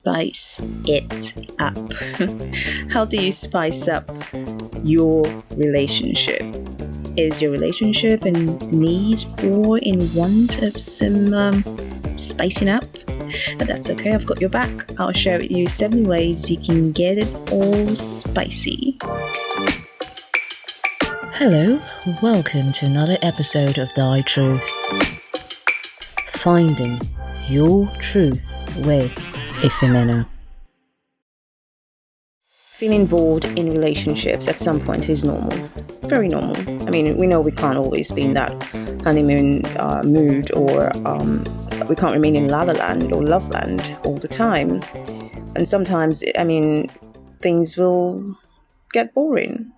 Spice it up. How do you spice up your relationship? Is your relationship in need or in want of some spicing up? But that's okay, I've got your back. I'll share with you 7 ways you can get it all spicy. Hello, welcome to another episode of Thy Truth. Finding your truth with Efemena. Feeling bored in relationships at some point is normal. Very normal. I mean, we know we can't always be in that honeymoon mood, or we can't remain in la la land or love land all the time. And sometimes, things will get boring.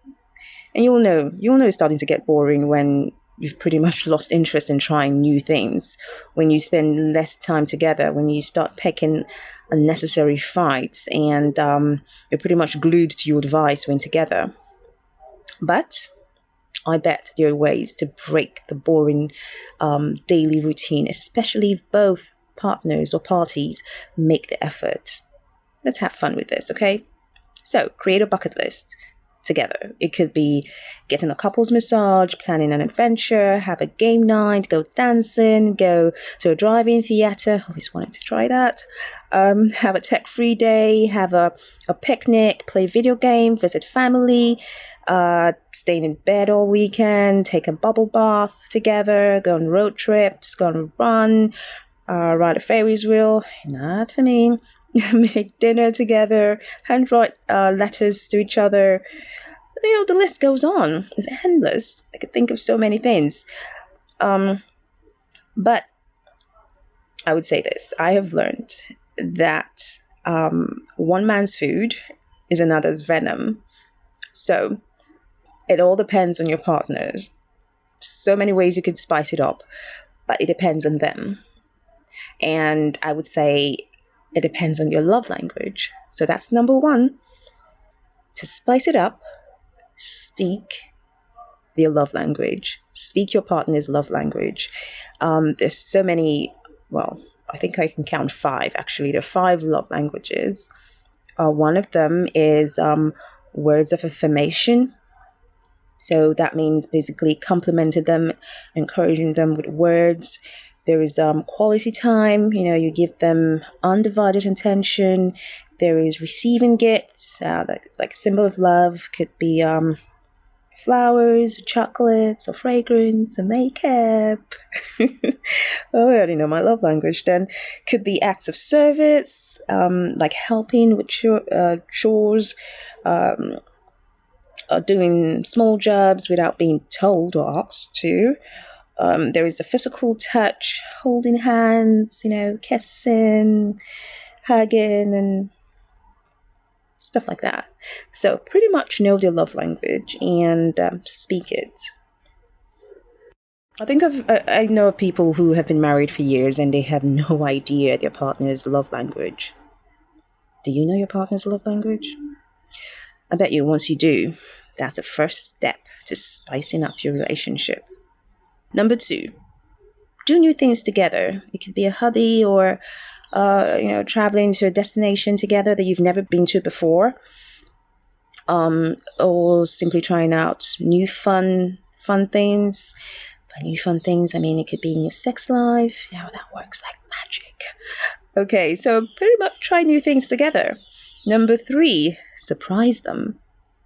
And you'll know it's starting to get boring when you've pretty much lost interest in trying new things, when you spend less time together, when you start picking unnecessary fights, and you're pretty much glued to your device when together. But I bet there are ways to break the boring daily routine, especially if both partners or parties make the effort. Let's have fun with this, okay? So create a bucket list together. It could be getting a couples massage, planning an adventure, have a game night, go dancing, go to a drive-in theater. Always wanted to try that. Have a tech-free day, have a picnic, play video game, visit family, staying in bed all weekend, take a bubble bath together, go on road trips, go on a run, ride a Ferris wheel. Not for me. Make dinner together, handwrite letters to each other. The list goes on. It's endless. I could think of so many things. But I would say this. I have learned that one man's food is another's venom. So it all depends on your partners. So many ways you could spice it up, but it depends on them. And I would say it depends on your love language. So that's number 1. To spice it up, speak their love language. Speak your partner's love language. There's so many, I think I can count 5 actually. There are 5 love languages. One of them is words of affirmation. So that means basically complimenting them, encouraging them with words. There is quality time. You give them undivided attention. There is receiving gifts, like a symbol of love. Could be flowers, chocolates, or fragrance, or makeup. Oh, I already know my love language then. Could be acts of service, like helping with chores, or doing small jobs without being told or asked to. There is a physical touch, holding hands, kissing, hugging, and stuff like that. So pretty much know their love language and speak it. I know of people who have been married for years and they have no idea their partner's love language. Do you know your partner's love language? I bet you once you do, that's the first step to spicing up your relationship. Number 2, do new things together. It could be a hobby or, traveling to a destination together that you've never been to before. Or simply trying out new fun things. By new fun things, it could be in your sex life. That works like magic. Okay, so pretty much try new things together. Number 3, surprise them.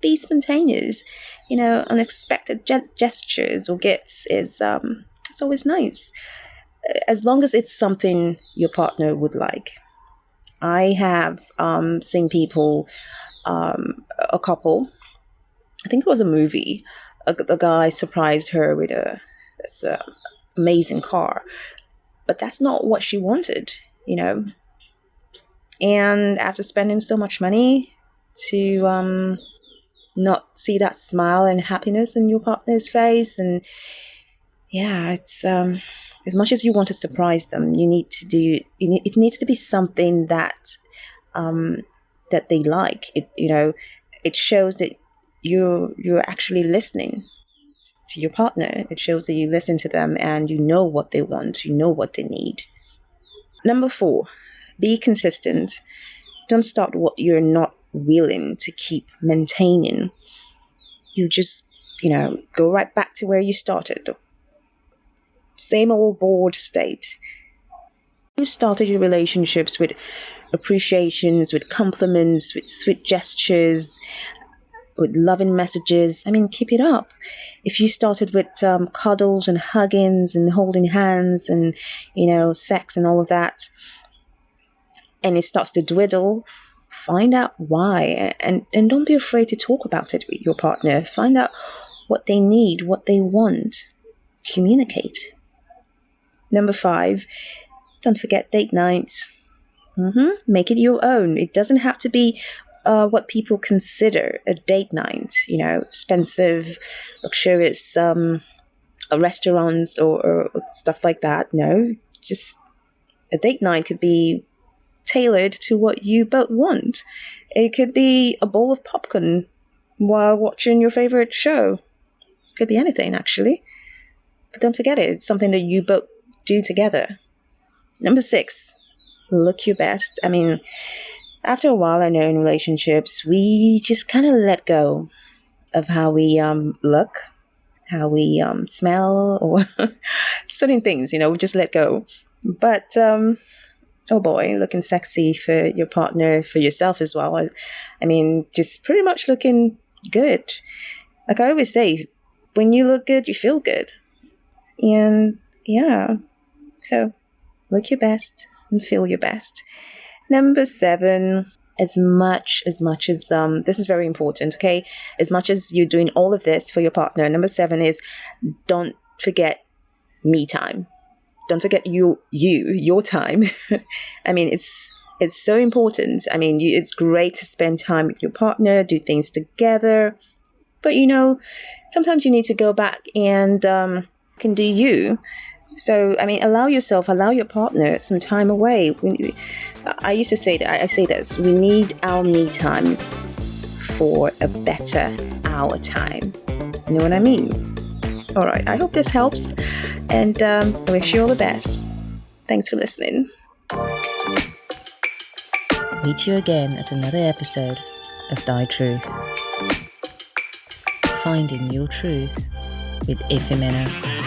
Be spontaneous. Unexpected gestures or gifts is it's always nice, as long as it's something your partner would like. I have seen people, a couple, I think it was a movie, the guy surprised her with this amazing car, but that's not what she wanted, and after spending so much money to not see that smile and happiness in your partner's face. And it's as much as you want to surprise them, it needs to be something that that they like. It shows that you're actually listening to your partner. It shows that you listen to them and you know what they want, you know what they need. Number 4, be consistent. Don't start what you're not willing to keep maintaining. You just, go right back to where you started. Same old bored state. You started your relationships with appreciations, with compliments, with sweet gestures, with loving messages. I mean, keep it up. If you started with cuddles and huggings and holding hands and, sex and all of that, and it starts to dwindle, find out why. And don't be afraid to talk about it with your partner. Find out what they need, what they want. Communicate. Number 5, don't forget date nights. Make it your own. It doesn't have to be what people consider a date night, expensive, luxurious restaurants or stuff like that. No, just a date night could be tailored to what you both want. It could be a bowl of popcorn while watching your favorite show. It could be anything, actually. But don't forget it. It's something that you both do together. Number 6, look your best. I mean, after a while, I know in relationships, we just kind of let go of how we look, how we smell, or certain things, we just let go. But, oh boy, looking sexy for your partner, for yourself as well. I mean, just pretty much looking good. Like I always say, when you look good, you feel good. And yeah, so look your best and feel your best. Number 7, as much as this is very important, okay? As much as you're doing all of this for your partner, number 7 is don't forget me time. Don't forget your time. I mean, it's so important. I mean, it's great to spend time with your partner, do things together. But, sometimes you need to go back and can do you. So, I mean, allow your partner some time away. I used to say that, I say this, we need our me time for a better our time. You know what I mean? All right, I hope this helps, and I wish you all the best. Thanks for listening. Meet you again at another episode of Thy Truth. Finding your truth with Efemena.